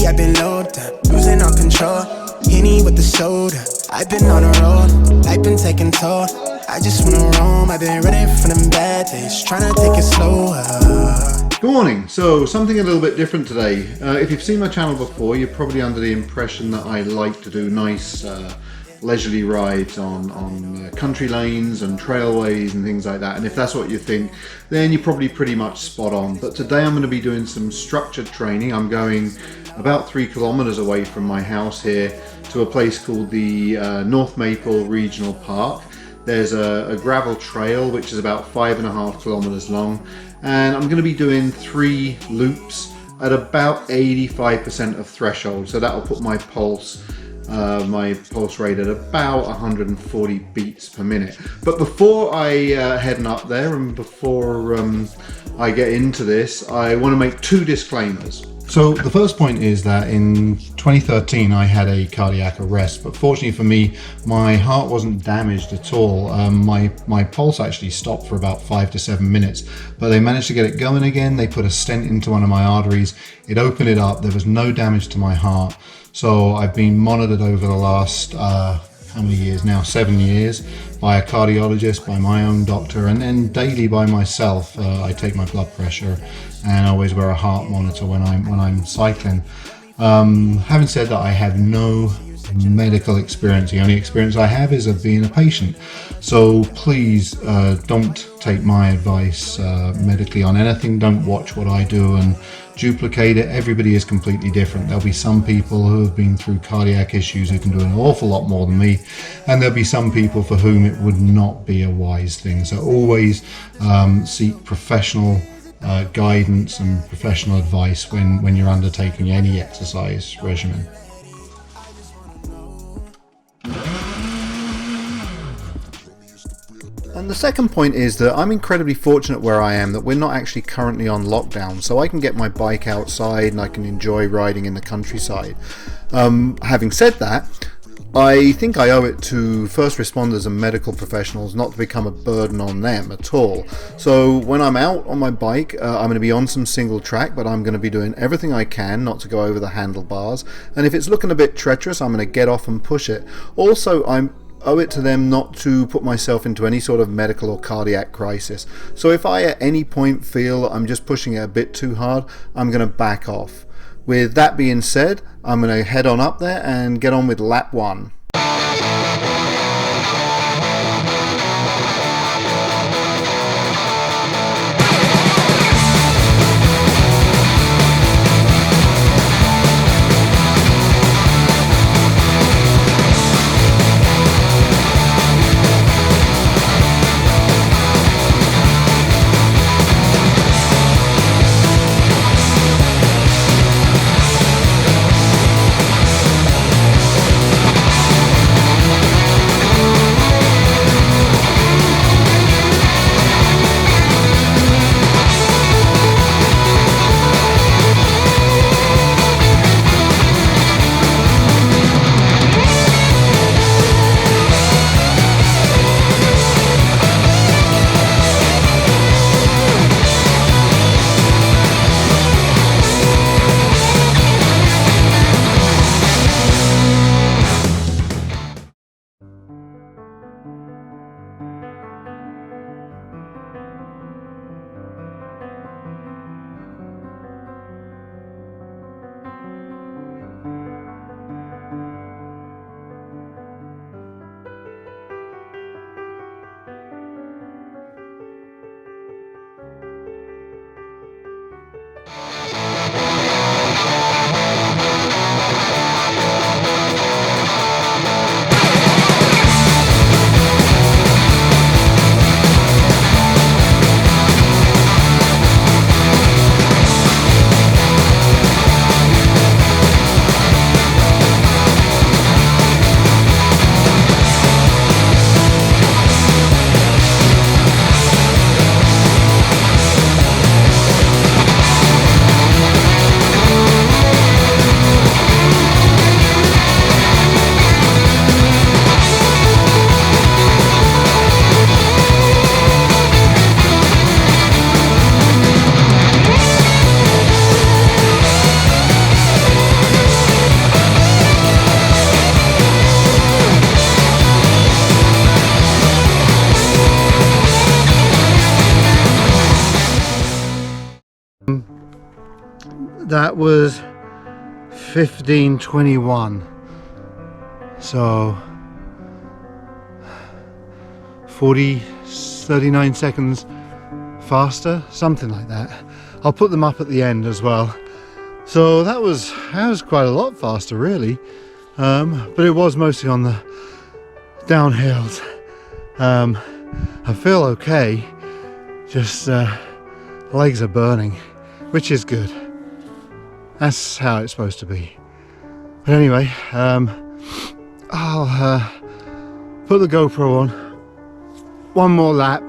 I've been low down, losing all control. Henny with the soda, I've been on the road, life been taking toll. I just wanna roam, I've been running from them bad days, trying to take it slower. Good morning. So something a little bit different today. If you've seen my channel before, you're probably under the impression that I like to do nice leisurely rides on country lanes and trailways and things like that. And if that's what you think, then you're probably pretty much spot on. But today I'm going to be doing some structured training. I'm going about 3 kilometers away from my house here to a place called the North Maple Regional Park. There's a gravel trail which is about 5.5 kilometers long, and I'm going to be doing 3 loops at about 85% of threshold. So that will put my pulse rate at about 140 beats per minute. But before I head up there and before I get into this, I want to make 2 disclaimers. So the first point is that in 2013 I had a cardiac arrest, but fortunately for me, my heart wasn't damaged at all. My pulse actually stopped for about 5 to 7 minutes, but they managed to get it going again. They put a stent into one of my arteries. It opened it up. There was no damage to my heart. So I've been monitored over the last, how many years now? 7 years, by a cardiologist, by my own doctor, and then daily by myself. I take my blood pressure and I always wear a heart monitor when I'm cycling. Having said that, I have no medical experience. The only experience I have is of being a patient. So please don't take my advice medically on anything. Don't watch what I do and duplicate it. Everybody is completely different. There'll be some people who have been through cardiac issues who can do an awful lot more than me, and there'll be some people for whom it would not be a wise thing. So always seek professional guidance and professional advice when you're undertaking any exercise regimen. And the second point is that I'm incredibly fortunate where I am that we're not actually currently on lockdown, so I can get my bike outside and I can enjoy riding in the countryside. Having said that, I think I owe it to first responders and medical professionals not to become a burden on them at all. So when I'm out on my bike, I'm going to be on some single track, but I'm going to be doing everything I can not to go over the handlebars. And if it's looking a bit treacherous, I'm going to get off and push it. Also, I owe it to them not to put myself into any sort of medical or cardiac crisis. So if I at any point feel I'm just pushing it a bit too hard, I'm going to back off. With that being said, I'm going to head on up there and get on with lap 1. that was 15:21. So 39 seconds faster, something like that. I'll put them up at the end as well. So that was quite a lot faster, really. But it was mostly on the downhills. I feel okay, just legs are burning, which is good. That's how it's supposed to be. But anyway, I'll put the GoPro on, one more lap.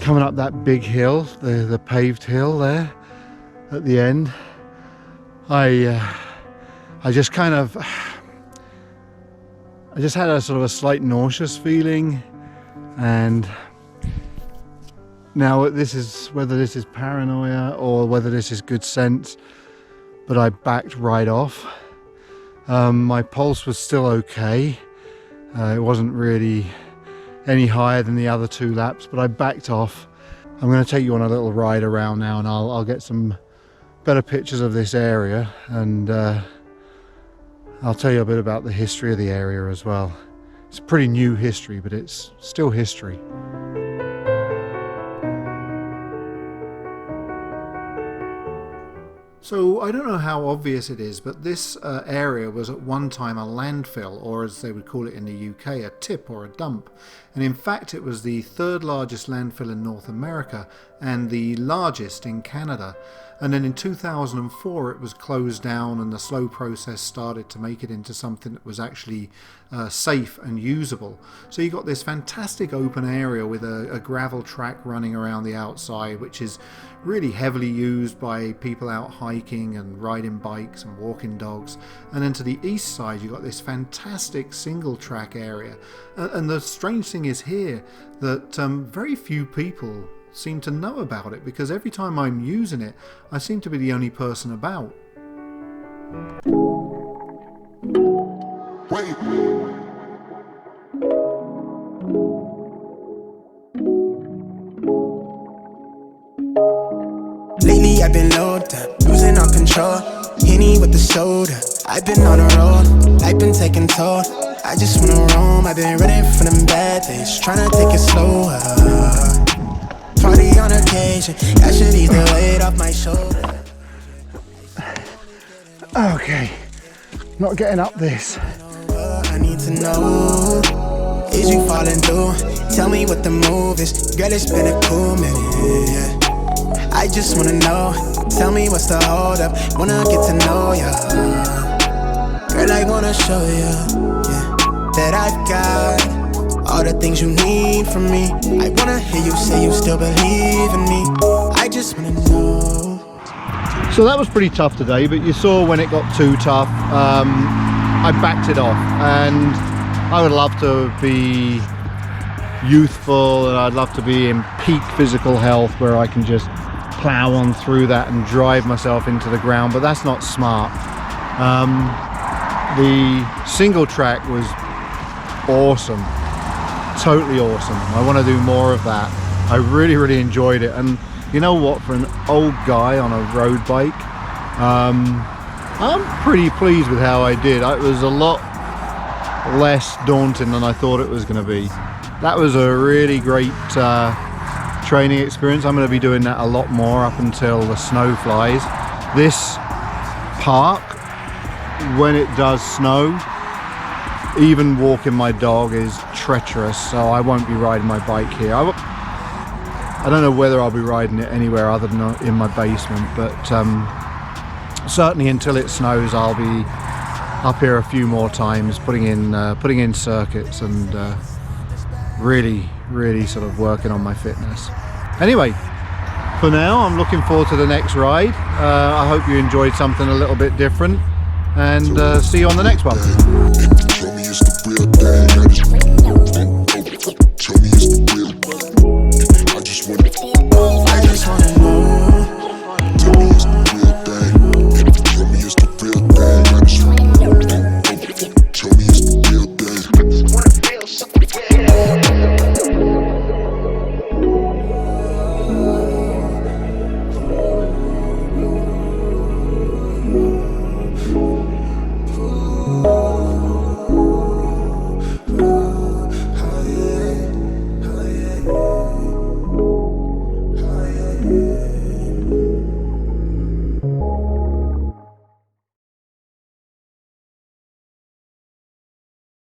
Coming up that big hill, the paved hill there at the end, I just kind of, I just had a sort of a slight nauseous feeling, and now this is, whether this is paranoia or whether this is good sense, but I backed right off. My pulse was still okay. It wasn't really any higher than the other 2 laps, but I backed off. I'm going to take you on a little ride around now, and I'll get some better pictures of this area, and I'll tell you a bit about the history of the area as well. It's a pretty new history, but it's still history. So I don't know how obvious it is, but this area was at one time a landfill, or as they would call it in the UK, a tip or a dump. And in fact it was the 3rd largest landfill in North America and the largest in Canada. And then in 2004 it was closed down, and the slow process started to make it into something that was actually safe and usable. So you got this fantastic open area with a gravel track running around the outside, which is really heavily used by people out hiking and riding bikes and walking dogs. And then to the east side you got this fantastic single track area. And the strange thing is here that very few people seem to know about it, because every time I'm using it I seem to be the only person about. Lately I've been loaded up, losing all control. Henny with the soda, I've been on the road, I've been taking toll. I just wanna roam, I've been running from them bad days, trying to take it slower. Party on occasion, that should ease the weight off my shoulder. Okay, not getting up this. I need to know, is you falling through? Tell me what the move is, girl, it's been a cool minute, yeah. I just wanna know, tell me what's the hold up, wanna get to know ya. Girl, I wanna show ya, yeah, that I've got all the things you need from me. I wanna hear you say you still believe in me. I just wanna know. So that was pretty tough today, but you saw when it got too tough, I backed it off. And I would love to be youthful, and I'd love to be in peak physical health where I can just plow on through that and drive myself into the ground, but that's not smart. The single track was awesome. Totally awesome. I want to do more of that. I really enjoyed it, and you know what, for an old guy on a road bike, I'm pretty pleased with how I did. It was a lot less daunting than I thought it was going to be. That was a really great training experience. I'm going to be doing that a lot more up until the snow flies. This park when it does snow. Even walking my dog is treacherous, so I won't be riding my bike here. I don't know whether I'll be riding it anywhere other than in my basement, but certainly until it snows I'll be up here a few more times putting in circuits and really sort of working on my fitness. Anyway, for now I'm looking forward to the next ride. I hope you enjoyed something a little bit different, and see you on the next one.